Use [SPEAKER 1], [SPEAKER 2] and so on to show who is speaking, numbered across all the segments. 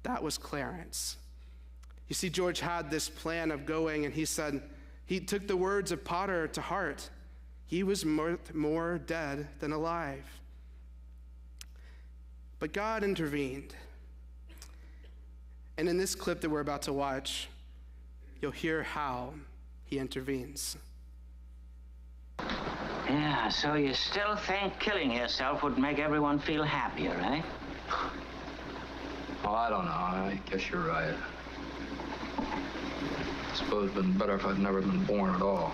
[SPEAKER 1] That was Clarence. You see, George had this plan of going, and he took the words of Potter to heart. He was more dead than alive. But God intervened. And in this clip that we're about to watch, you'll hear how he intervenes.
[SPEAKER 2] Yeah, so you still think killing yourself would make everyone feel happier, eh?
[SPEAKER 3] Well, I don't know. I guess you're right. I suppose it'd been better if I'd never been born at all.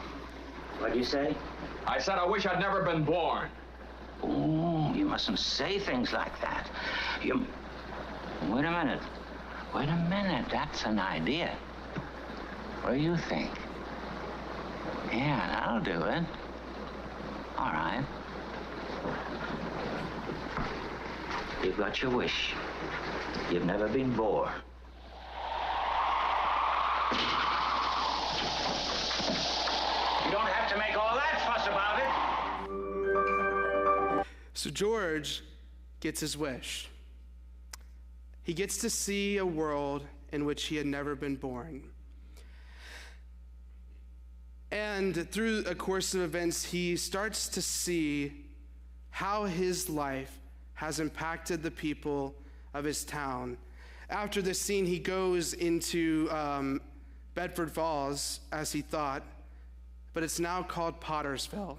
[SPEAKER 2] What'd you say?
[SPEAKER 3] I said I wish I'd never been born.
[SPEAKER 2] Oh, you mustn't say things like that. Wait a minute. Wait a minute. That's an idea. What do you think? Yeah, that'll do it. All right. You've got your wish. You've never been born. You don't have to make all that fuss about it.
[SPEAKER 1] So George gets his wish. He gets to see a world in which he had never been born. And through a course of events, he starts to see how his life has impacted the people of his town. After this scene, he goes into Bedford Falls, as he thought, but it's now called Pottersville.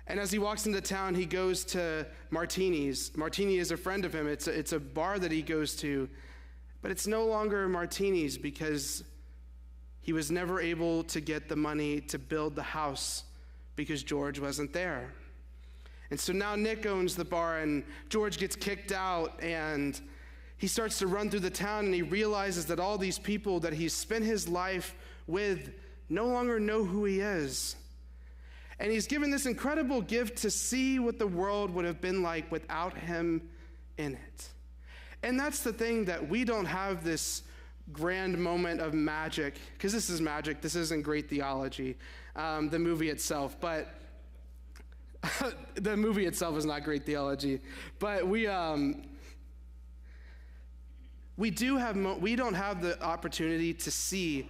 [SPEAKER 1] And as he walks into town, he goes to Martini's. Martini is a friend of him. It's a bar that he goes to, but it's no longer Martini's because he was never able to get the money to build the house because George wasn't there. And so now Nick owns the bar, and George gets kicked out, and he starts to run through the town, and he realizes that all these people that he's spent his life with no longer know who he is. And he's given this incredible gift to see what the world would have been like without him in it. And that's the thing, that we don't have this grand moment of magic, because this is magic, this isn't great theology, the movie itself, but the movie itself is not great theology, but we don't have the opportunity to see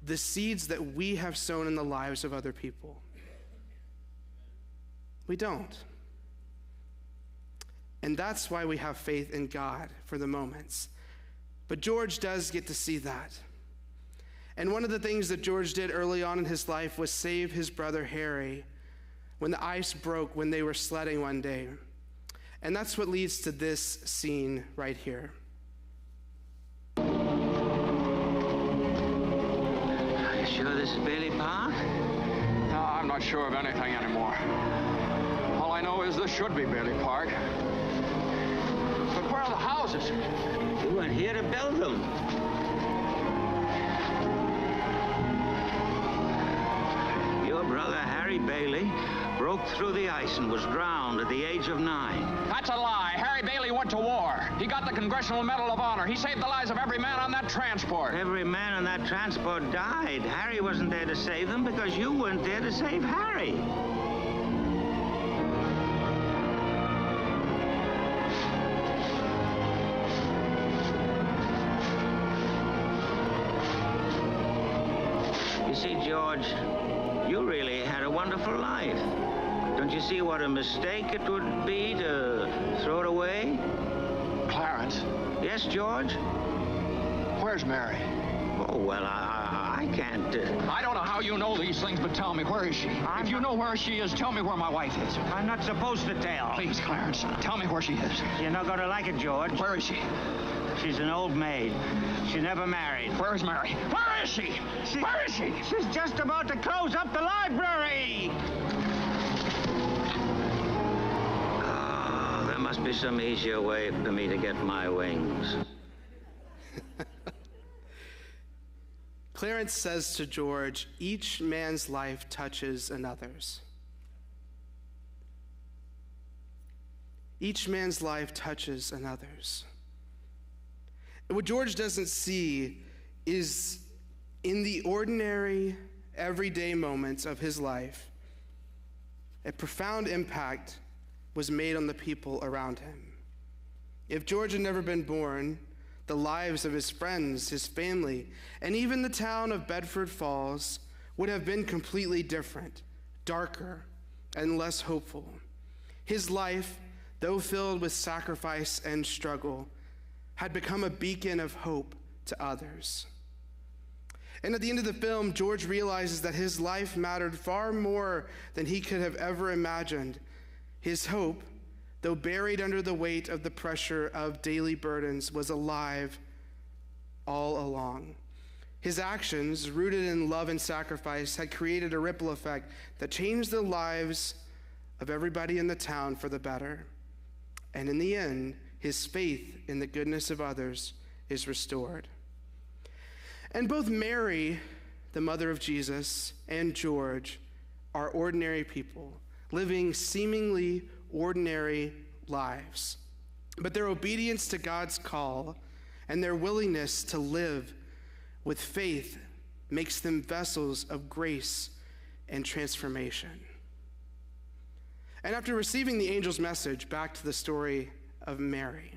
[SPEAKER 1] the seeds that we have sown in the lives of other people. We don't. And that's why we have faith in God for the moments. But George does get to see that. And one of the things that George did early on in his life was save his brother Harry when the ice broke when they were sledding one day. And that's what leads to this scene right here.
[SPEAKER 2] Are you sure this is Bailey Park?
[SPEAKER 3] No, I'm not sure of anything anymore. All I know is this should be Bailey Park. But where are the houses?
[SPEAKER 2] We went here to build them. Your brother, Harry Bailey, broke through the ice and was drowned at the age of 9.
[SPEAKER 3] That's a lie. Harry Bailey went to war. He got the Congressional Medal of Honor. He saved the lives of every man on that transport.
[SPEAKER 2] Every man on that transport died. Harry wasn't there to save them because you weren't there to save Harry. You see, George, you really had a wonderful life. Don't you see what a mistake it would be to throw it away?
[SPEAKER 3] Clarence?
[SPEAKER 2] Yes, George?
[SPEAKER 3] Where's Mary?
[SPEAKER 2] Oh, well, I can't...
[SPEAKER 3] I don't know how you know these things, but tell me, where is she? If you know where she is, tell me where my wife is.
[SPEAKER 2] I'm not supposed to tell.
[SPEAKER 3] Please, Clarence, tell me where she is.
[SPEAKER 2] You're not going to like it, George.
[SPEAKER 3] Where is she?
[SPEAKER 2] She's an old maid. She never married.
[SPEAKER 3] Where is Mary? Where is she? Where is she?
[SPEAKER 2] She's just about to close up the library. Oh, there must be some easier way for me to get my wings.
[SPEAKER 1] Clarence says to George, each man's life touches another's. Each man's life touches another's. And what George doesn't see is in the ordinary, everyday moments of his life, a profound impact was made on the people around him. If George had never been born, the lives of his friends, his family, and even the town of Bedford Falls would have been completely different, darker, and less hopeful. His life, though filled with sacrifice and struggle, had become a beacon of hope to others. And at the end of the film, George realizes that his life mattered far more than he could have ever imagined. His hope, though buried under the weight of the pressure of daily burdens, was alive all along. His actions, rooted in love and sacrifice, had created a ripple effect that changed the lives of everybody in the town for the better. And in the end, his faith in the goodness of others is restored. And both Mary, the mother of Jesus, and George are ordinary people, living seemingly ordinary lives. But their obedience to God's call and their willingness to live with faith makes them vessels of grace and transformation. And after receiving the angel's message, back to the story of Mary.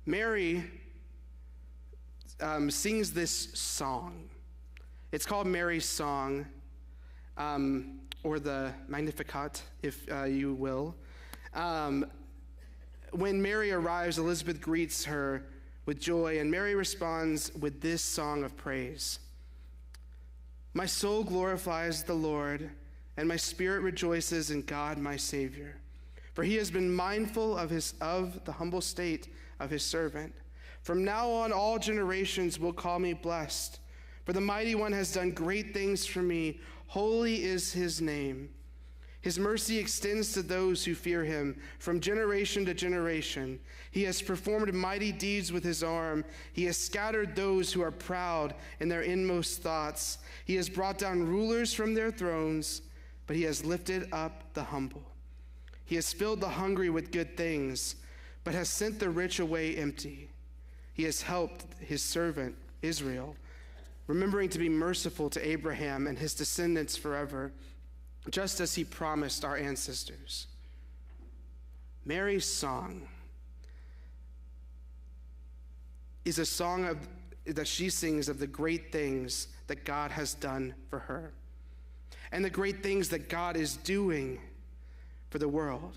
[SPEAKER 1] Mary sings this song. It's called Mary's Song, or the Magnificat, if you will. When Mary arrives, Elizabeth greets her with joy, and Mary responds with this song of praise. My soul glorifies the Lord, and my spirit rejoices in God my Savior. For he has been mindful of the humble state of his servant. From now on, all generations will call me blessed. For the Mighty One has done great things for me. Holy is his name. His mercy extends to those who fear him from generation to generation. He has performed mighty deeds with his arm. He has scattered those who are proud in their inmost thoughts. He has brought down rulers from their thrones, but he has lifted up the humble. He has filled the hungry with good things, but has sent the rich away empty. He has helped his servant Israel, remembering to be merciful to Abraham and his descendants forever, just as he promised our ancestors. Mary's song is a song that she sings of the great things that God has done for her and the great things that God is doing for the world.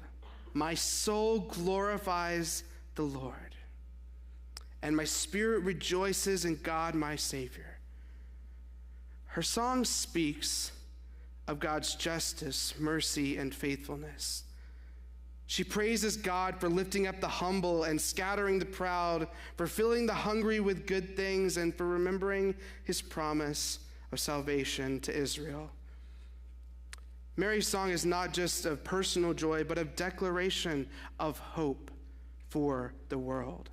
[SPEAKER 1] My soul glorifies the Lord, and my spirit rejoices in God my Savior. Her song speaks of God's justice, mercy, and faithfulness. She praises God for lifting up the humble and scattering the proud, for filling the hungry with good things, and for remembering his promise of salvation to Israel. Mary's song is not just of personal joy, but of declaration of hope for the world.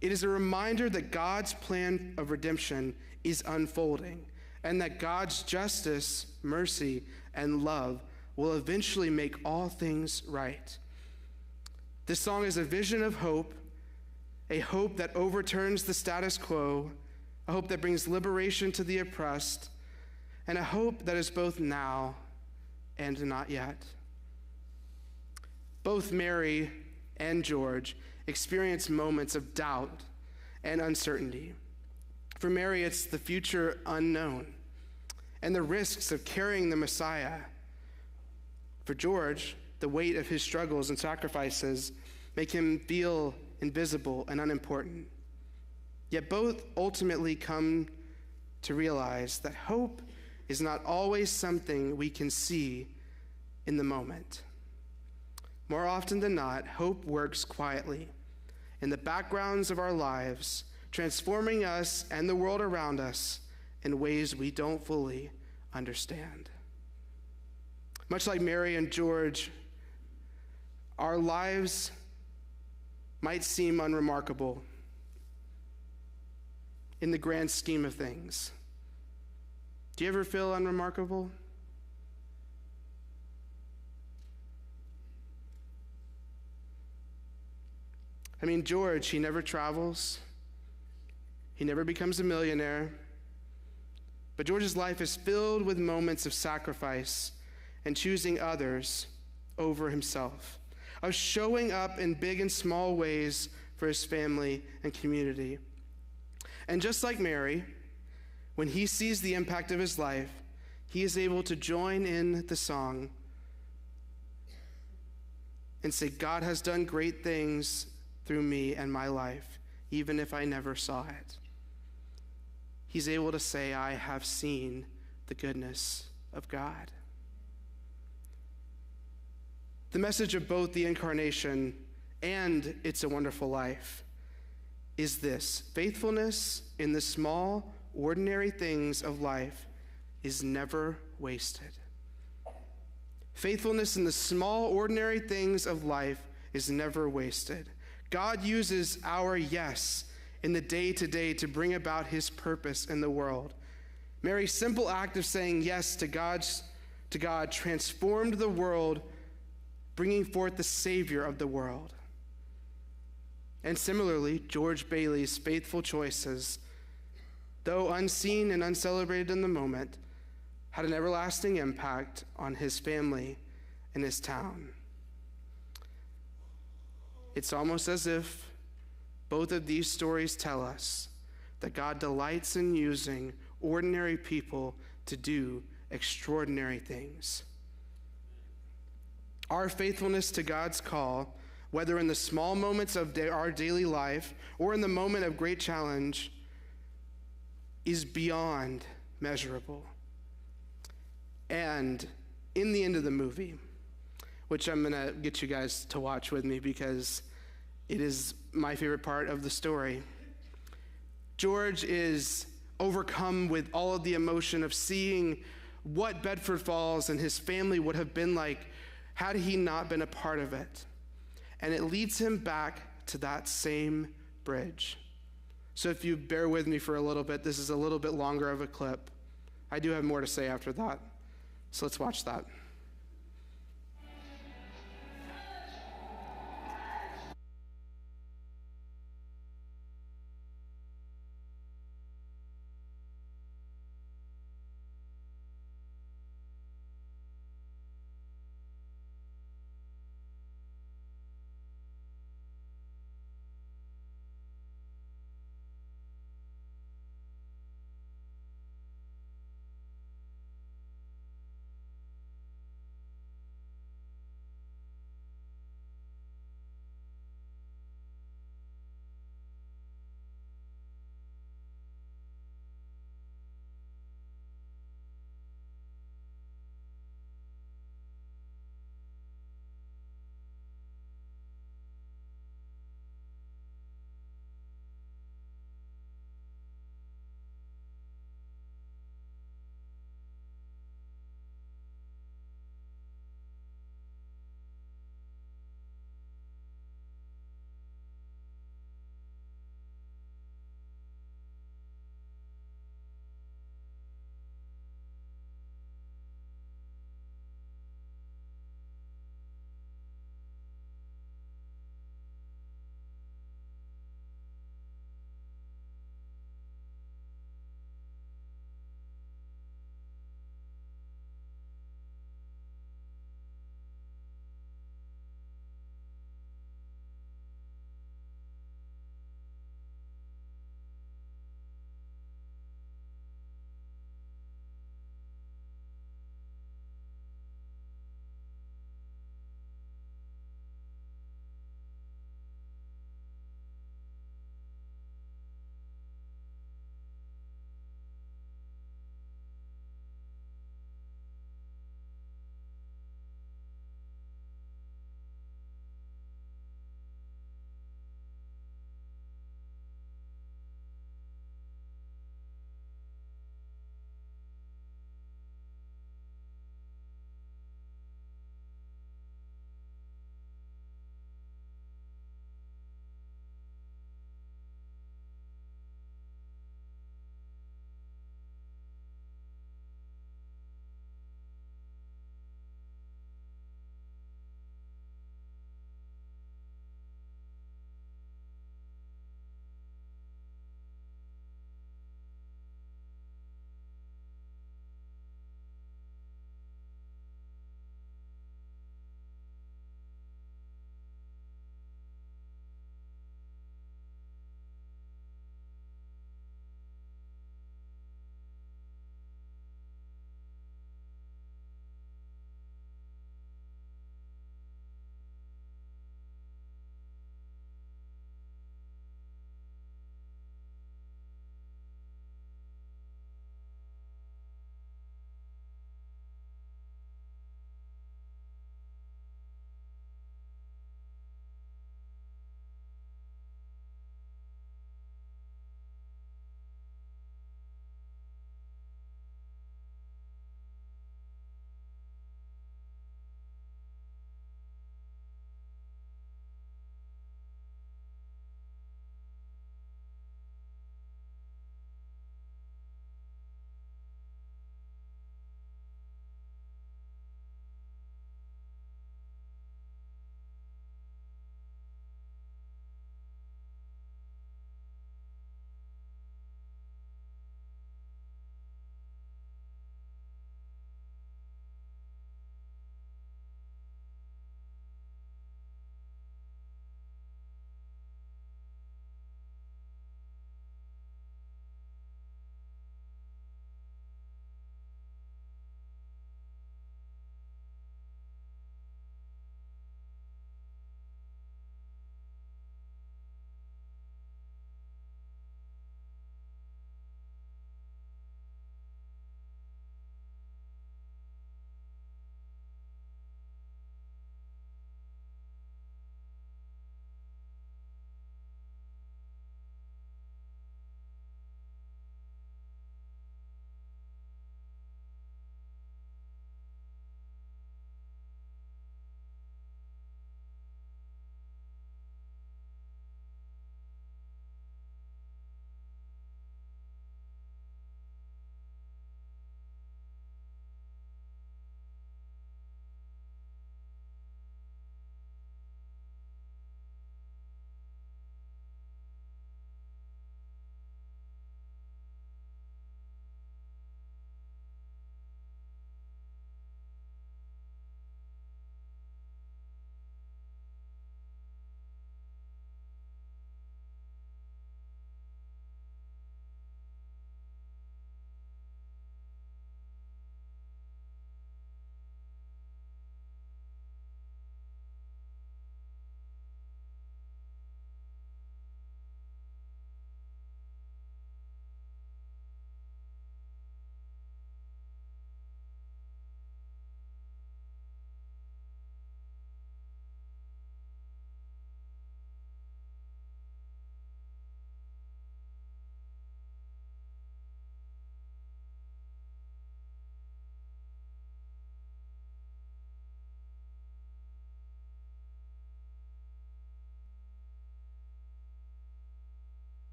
[SPEAKER 1] It is a reminder that God's plan of redemption is unfolding, and that God's justice, mercy, and love will eventually make all things right. This song is a vision of hope, a hope that overturns the status quo, a hope that brings liberation to the oppressed, and a hope that is both now and not yet. Both Mary and George experience moments of doubt and uncertainty. For Mary, it's the future unknown and the risks of carrying the Messiah. For George, the weight of his struggles and sacrifices make him feel invisible and unimportant. Yet both ultimately come to realize that hope is not always something we can see in the moment. More often than not, hope works quietly in the backgrounds of our lives, transforming us and the world around us in ways we don't fully understand. Much like Mary and George, our lives might seem unremarkable in the grand scheme of things. Do you ever feel unremarkable? I mean, George, he never travels. He never becomes a millionaire. But George's life is filled with moments of sacrifice and choosing others over himself, of showing up in big and small ways for his family and community. And just like Mary, when he sees the impact of his life, he is able to join in the song and say, God has done great things through me and my life, even if I never saw it. He's able to say, I have seen the goodness of God. The message of both the incarnation and It's a Wonderful Life is this: faithfulness in the small, ordinary things of life is never wasted. Faithfulness in the small, ordinary things of life is never wasted. God uses our yes in the day-to-day to bring about his purpose in the world. Mary's simple act of saying yes to God transformed the world, bringing forth the Savior of the world. And similarly, George Bailey's faithful choices, though unseen and uncelebrated in the moment, had an everlasting impact on his family and his town. It's almost as if both of these stories tell us that God delights in using ordinary people to do extraordinary things. Our faithfulness to God's call, whether in the small moments of our daily life or in the moment of great challenge, is beyond measurable. And in the end of the movie, which I'm going to get you guys to watch with me because it is my favorite part of the story, George is overcome with all of the emotion of seeing what Bedford Falls and his family would have been like had he not been a part of it. And it leads him back to that same bridge. So if you bear with me for a little bit, this is a little bit longer of a clip. I do have more to say after that. So let's watch that.